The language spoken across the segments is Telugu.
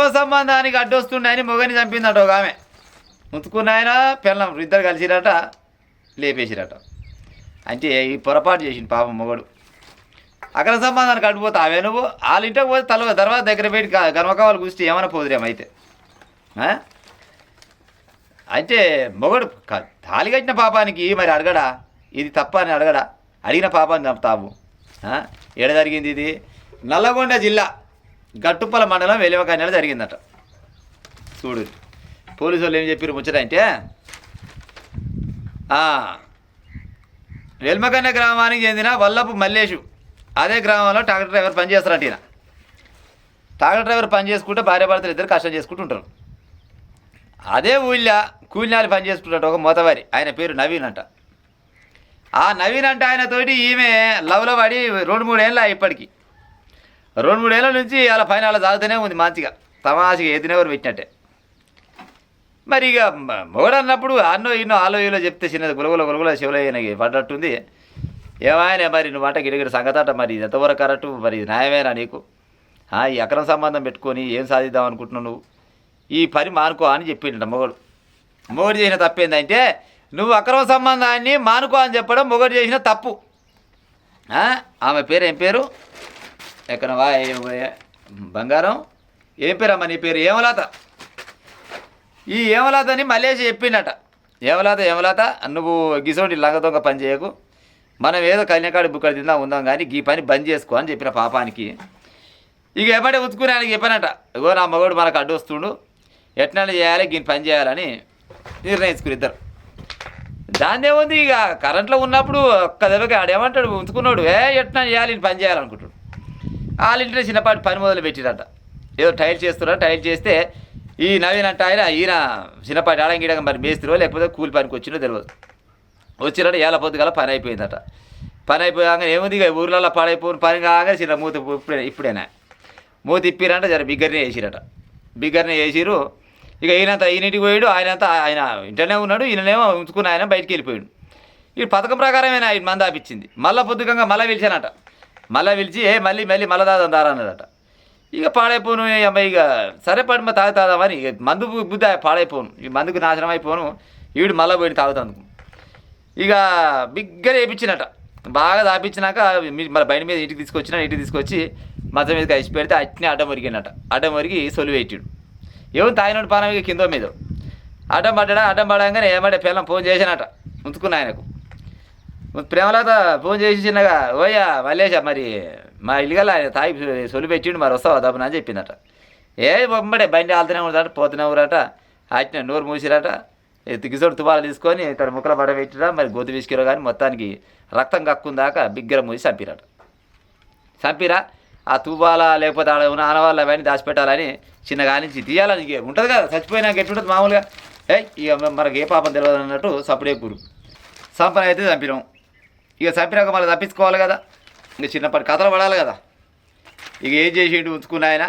అక్రమ సంబంధానికి అడ్డొస్తుండని మొగని చంపిందట ఒక ఆమె. ఉంచుకున్న ఆయన పిల్లం ఇద్దరు కలిసిరట, లేపేసిరట. అంటే ఈ పొరపాటు చేసింది పాపం మొగడు. అక్రమ సంబంధానికి అడ్డుపోతా అవే నువ్వు వాళ్ళ ఇంటికి పోతే తర్వాత దగ్గర పెట్టి గర్మకావాలు కూర్చి ఏమైనా పోదురేమో అయితే. అయితే మొగడు తాళి కట్టిన పాపానికి మరి అడగడా? ఇది తప్ప అని అడగడా? అడిగిన పాపాన్ని చంపుతావు. ఎడ జరిగింది ఇది? నల్లగొండ జిల్లా గట్టుప్పల మండలం వెలివకన్యలో జరిగిందట. చూడు పోలీసు వాళ్ళు ఏం చెప్పారు ముచ్చట అంటే, వెల్మకన్య గ్రామానికి చెందిన వల్లపు మల్లేషు అదే గ్రామంలో ట్రాక్టర్ డ్రైవర్ పనిచేస్తారంట. ఈయన ట్రాక్టర్ డ్రైవర్ పని చేసుకుంటే భార్యాభర్తలు ఇద్దరు కష్టం చేసుకుంటుంటారు. అదే ఊళ్ళో కూలినాలు పని చేసుకుంటాడు ఒక మోతవారి, ఆయన పేరు నవీన్ అంట. ఆ నవీన్ అంటే ఆయనతోటి ఈమె లవ్లో పడి 2-3 ఏళ్ళ ఇప్పటికి 2-3 ఏళ్ళ నుంచి అలా పైన అలా సాగుతూనే ఉంది మంచిగా తమాషగా ఎదినెవరు పెట్టినట్టే. మరి ఇక మొగడు అన్నప్పుడు అన్నో ఇన్నో ఆలో ఈలో చెప్తే చిన్నది గులగుల శివలయ్యనకి పడ్డట్టుంది. ఏమైనా మరి నువ్వు అంట గిడగిడ సంగతట, మరి ఎంతవరకు కరెక్టు, మరి న్యాయమేనా నీకు? ఈ అక్రమ సంబంధం పెట్టుకొని ఏం సాధిద్దాం అనుకుంటున్నావు నువ్వు? ఈ పని మానుకో అని చెప్పిండ మొగడు. మొగడు చేసిన తప్పేందంటే నువ్వు అక్రమ సంబంధాన్ని మానుకో అని చెప్పడం మొగడు చేసిన తప్పు. ఆమె పేరు ఏం పేరు? ఎక్కడవా బంగారం ఏం పేరు అమ్మ నీ పేరు? ఏమలాత. ఈ ఏమలాతని మలేసి చెప్పిండట. ఏమలాత నువ్వు గిసోటి లంగ దొంగ పని చేయకు, మనం ఏదో కన్యకాడి బుక్కడి తిందాం ఉందాం కానీ ఈ పని బంద్ చేసుకో అని చెప్పిన పాపానికి. ఇక ఎమ్మడే ఉతుకుని ఆయనకి చెప్పానట, ఇగో నా మగోడు మనకు అడ్డు వస్తుండు, ఎట్లా చేయాలి దీని పని చేయాలని నిర్ణయించుకుని ఇద్దరు. దాన్ని ఏముంది, ఇక కరెంట్లో ఉన్నప్పుడు ఒక్క దెబ్బకి ఆడేమంటాడు ఉంచుకున్నాడు, ఎట్లా చేయాలి పని చేయాలనుకుంటాడు. వాళ్ళ ఇంటిలో చిన్నపాటి పని మొదలు పెట్టిరట. ఏదో టైల్ చేస్తున్నారు. టైల్ చేస్తే ఈ నవీన్ అంటే ఈయన చిన్నపాటి ఆడంగిడగా మరి మేస్త్రో లేకపోతే కూలి పనికి వచ్చినో తెలియదు. వచ్చినట్టు ఏళ్ళ పొద్దుగల పని అయిపోయిందట. పని అయిపోయాక ఏముంది ఇక ఊర్లలో పాడైపోయిన పని కాగానే చిన్న మూత ఇప్పుడేనా మూత ఇప్పిరంట, జర బిగ్గరనే వేసిరట. బిగ్గరనే వేసిరు. ఇక ఈయనంటికి పోయాడు. ఆయన ఇంటనే ఉన్నాడు. ఈయననేమో ఉంచుకున్న ఆయన బయటికి వెళ్ళిపోయాడు. ఈ పథకం ప్రకారమేనా ఆయన మంది ఆపించింది. మళ్ళీ పొద్దుకంగా మళ్ళీ పిలిచానట. మళ్ళీ పిలిచి మళ్ళీ దాదాం దారన్నాడట. ఇక పాడైపోను అమ్మాయి, ఇక సరే పడి మా తాగుతాదామని ఇక మందు బుద్ధి పాడైపోను, ఈ మందుకు నాశనం అయిపోను, ఈడు మళ్ళీ పోయి తాగుతాందుకు. ఇక బిగ్గర వేయించినట. బాగా దాపించినాక మళ్ళీ బయట మీద ఇంటికి తీసుకొచ్చి మధ్య మీదకి ఐసి పెడితే అట్నే అడ్డం మురిగినట. అడ్డం మురిగి సొలి పెట్టాడు. ఏమో తాగినట్టు పానం కింద మీద అడ్డం పడగానే ఏమంటే పిల్లం ఫోన్ చేసినట ఉంచుకున్న ఆయనకు. ప్రేమలత ఫోన్ చేసి చిన్నగా, ఓయ్యా మల్లేశ మరి మా ఇల్లుగల ఆయన తాగి సొలి పెట్టిండు, మరి వస్తావా దబ్బున అని చెప్పిందట. బొమ్మడే బండి ఆలుతూనే ఉండదట, పోతూనే ఊరట. అట్నే నోరు మూసిరట. గిసోడు తువాలు తీసుకొని ఇక్కడ ముక్కల పడ పెట్టిరా, మరి గోతు విసికిరో కానీ మొత్తానికి రక్తం కక్కుందాకా బిగ్గర మూసి చంపిరా. ఆ తువ్వాల లేకపోతే ఆడ ఉన్న ఆనవాళ్ళు అవన్నీ దాచిపెట్టాలని చిన్నగా నుంచి తీయాలని ఉంటుంది కదా, చచ్చిపోయినాక ఎట్లుంటుంది మామూలుగా. ఇక మనకి ఏ పాపం తెలియదు అన్నట్టు సప్పుడే కూరు సంపన అయితే చంపినాం. ఇక చంపినాక మళ్ళీ తప్పించుకోవాలి కదా, ఇంక చిన్నప్పటి కథలు పడాలి కదా. ఇక ఏం చేసిండు ఉంచుకున్న ఆయన,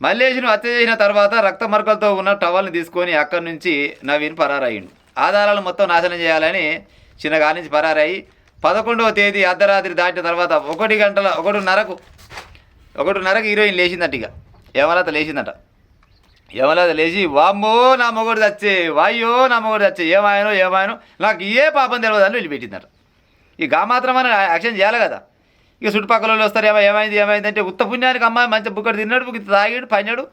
మల్లేష్ను హత్య చేసిన తర్వాత రక్త మరకలతో ఉన్న టవల్ని తీసుకొని అక్కడి నుంచి నవీన్ పరారయ్యిండు. ఆధారాలు మొత్తం నాశనం చేయాలని చిన్నగా నుంచి పరారయ్యి 11వ తేదీ అర్ధరాత్రి దాటిన తర్వాత 1:30కు హీరోయిన్ లేచిందట. ఇక యమలత లేచిందట. యమలత లేచి, వామ్మో నా మొగుడు చచ్చే, వాయ్యో నా మొగుడు చచ్చే, ఏమాయనో నాకు ఏ పాపం తెలియదు అని వెళ్ళిపెట్టిందట. ఇక మాత్రం అని యాక్షన్ చేయాలి కదా. ఇక చుట్టుపక్కల వాళ్ళు వస్తారు, ఏమైంది అంటే ఉత్త పుణ్యానికి అమ్మాయి మంచి బుక్కడు తిన్నాడు, తాగాడు, పన్నాడు,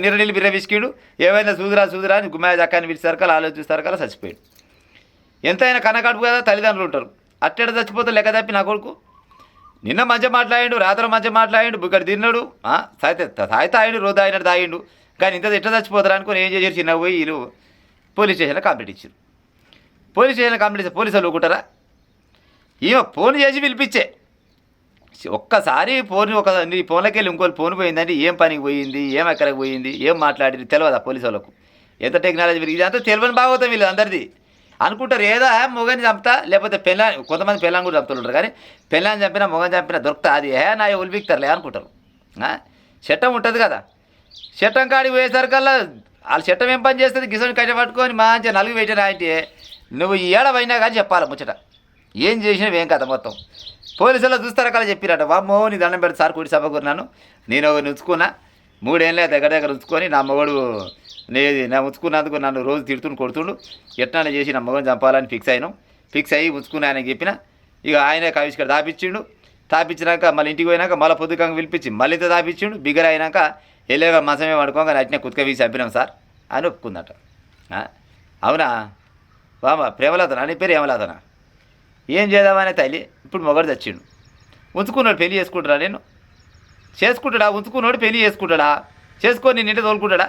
నీళ్ళు బిర్ర విసికిడు, ఏమైనా చూదురా అని గుమ్మాయి చక్కని పిలిచేసరికలు ఆలోచిస్తారకల్లా చచ్చిపోయాడు. ఎంతైనా కనకడుపు కదా, తల్లిదండ్రులు ఉంటారు. అట్టెడ చచ్చిపోతే లెక్క తప్పి నా కొడుకు నిన్న మంచిగా మాట్లాడిండు, రాత్రి మంచిగా మాట్లాడిండు, బుక్కడు తిన్నాడు, తాగితాయిండు, రోజు తాగినట్టు తాగిండు, కానీ ఇంత ఎట్లా చచ్చిపోతారు అనుకుని ఏం చేశారు, చిన్న పోయి వీళ్ళు పోలీస్ స్టేషన్లో కంప్లైంట్ ఇచ్చారు. పోలీస్ స్టేషన్లో కంప్లైంట్ ఇస్తే పోలీసు వాళ్ళు ఊకుంటారా? ఈమె ఫోన్ చేసి పిలిపించే ఒక్కసారి నీ ఫోన్లోకి వెళ్ళి ఇంకోళ్ళు ఫోన్ పోయిందంటే ఏం పనికి పోయింది, ఏం ఎక్కడికి పోయింది, ఏం మాట్లాడింది తెలియదా పోలీసు వాళ్ళకు? ఎంత టెక్నాలజీ పెరిగింది అంతా తెలియని బాగోతాం వీళ్ళు అందరిది అనుకుంటారు. ఏదో మొగని చంపుతా, లేకపోతే కొంతమంది పెళ్ళాన్ని కూడా చంపుతుంటారు, కానీ పెళ్ళాన్ని చంపినా మొగని చంపినా దొరుకుతా, అది నా ఉలిపిక్తారులే అనుకుంటారు. చట్టం ఉంటుంది కదా, చట్టం కాడికి పోయేసరికల్లా వాళ్ళ చట్టం ఏం పని చేస్తుంది, గిసోని కట్ట పట్టుకొని మంచిగా నలుగు పెట్టినా అంటే నువ్వు ఏడవైనా కానీ చెప్పాలి ముచ్చట, ఏం చేసినావు ఏం కథ మొత్తం. పోలీసులో చూస్తారా కల్లా చెప్పిరట, వామ్మో నీ దండం పెడితే సార్ కూడి సభ కూరినాను, నేను ఉంచుకున్నా 3 ఏళ్ళే దగ్గర దగ్గర ఉంచుకొని నా మగడు నా ఉంచుకున్నందుకు నన్ను రోజు తిడుతుండు కొడుతుండు ఎట్లా చేసి నా మగని చంపాలని ఫిక్స్ అయ్యి ఉంచుకుని ఆయనకి చెప్పిన ఇక ఆయనే కవిష్కర్ దాపిచ్చిండు. తాపించినాక మళ్ళీ ఇంటికి పోయినాక మళ్ళీ పొద్దుకంగా పిలిపించి మళ్ళీ దాపిచ్చిండు. బిగ్గర అయినాక వెళ్ళేగా మసమే పడుకోగా నటినే కుత్క వీసి చంపినాం సార్ అని ఒప్పుకుందట. అవునా బామ్మ ప్రేమలతనా నీ పేరు ఏమలాదనా? ఏం చేద్దామనే తల్లి ఇప్పుడు మొగడు చచ్చిండు. ఉంచుకున్నాడు పెళ్లి చేసుకుంటాడా? నేను చేసుకుంటాడా? ఉంచుకున్నాడు పెళ్లి చేసుకుంటాడా? చేసుకొని నిన్నింటి తోలుకుంటాడా?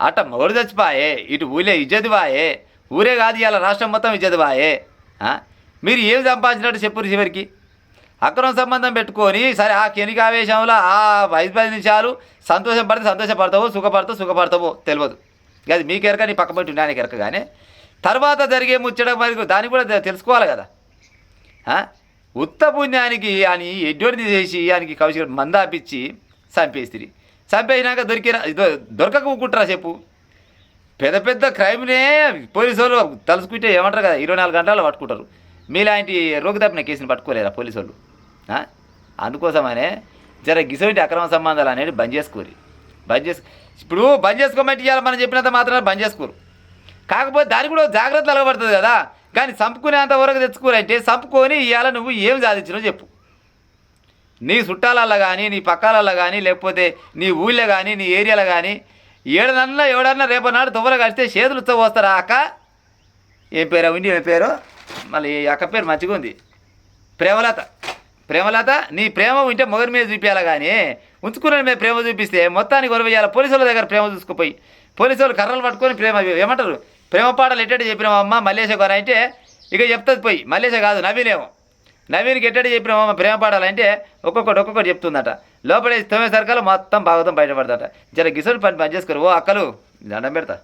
అట్ట మొగడు చచ్చిపాయే, ఇటు ఊళ్ళే ఇజ్జతి బాయే, ఊరే కాదు ఇవాళ రాష్ట్రం మొత్తం ఇజ్జతి బాయే. మీరు ఏం సంపాదించినట్టు చెప్పురు చివరికి? అక్రమ సంబంధం పెట్టుకొని సరే ఆ కెనికి ఆవేశంలో ఆ 5-10 నిమిషాలు సంతోషపడతావో సుఖపడతావో తెలియదు. అది మీకు ఎరక, నీ పక్క పట్టి ఉండడానికి ఎరక. కానీ తర్వాత జరిగే ముచ్చట మరి దానికి కూడా తెలుసుకోవాలి కదా. ఉత్త పుణ్యానికి అని ఎడ్డోడి తీసేసి ఆయనకి కవిసి మందాపిచ్చి చంపేస్తుంది. చంపేసినాక దొరకకుంటారా చెప్పు? పెద్ద పెద్ద క్రైమ్నే పోలీసు వాళ్ళు తలుసుకుంటే ఏమంటారు కదా 24 గంటల్లో పట్టుకుంటారు. మీలాంటి రోగి తప్పిన కేసుని పట్టుకోలేరా పోలీసు వాళ్ళు? అందుకోసమనే జర గిసోటి అక్రమ సంబంధాలు అనేది బంద్ ఇప్పుడు బంద్ చేసుకోమంటే ఇవ్వాలి మనం చెప్పినంత మాత్రమే బంద్ చేసుకోరు. కాకపోతే దానికి కూడా జాగ్రత్త అలగబడుతుంది కదా. కానీ చంపుకునేంత వరకు తెచ్చుకోరంటే చంపుకొని ఇవాళ నువ్వు ఏం సాధించినావు చెప్పు. నీ చుట్టాలల్లో కానీ నీ పక్కాలల్లో కానీ లేకపోతే నీ ఊళ్ళో కానీ నీ ఏరియాలో కానీ ఎవడన్నా రేపనాడు తువ్వలు కలిస్తే చేతులు వస్తారా? అక్క ఏం పేరు ఉంది? ఏం పేరు మళ్ళీ అక్క పేరు మంచిగా ఉంది, ప్రేమలత. నీ ప్రేమ ఉంటే మొగరి మీద చూపించాలి కానీ ఉంచుకున్న మీద ప్రేమ చూపిస్తే మొత్తానికి గొడవేయాలి. పోలీసు వాళ్ళ దగ్గర ప్రేమ చూసుకుపోయి పోలీసు వాళ్ళు కర్రలు పట్టుకొని ప్రేమ ఏమంటారు ప్రేమ పాటలు ఎట్టడి చెప్పినామమ్మ మల్లేశ గారు అంటే ఇక చెప్తుంది పోయి. మల్లేశ కాదు నవీన్కి ఎట్టడి చెప్పినామమ్మ ప్రేమ పాటలు అంటే ఒక్కొక్కటి చెప్తుందట. లోపల 9 సరికలు మొత్తం భాగవతం బయటపడదట. జర గిసోని పని చేసుకోరు. ఓ అక్కలు దండం పెడతా.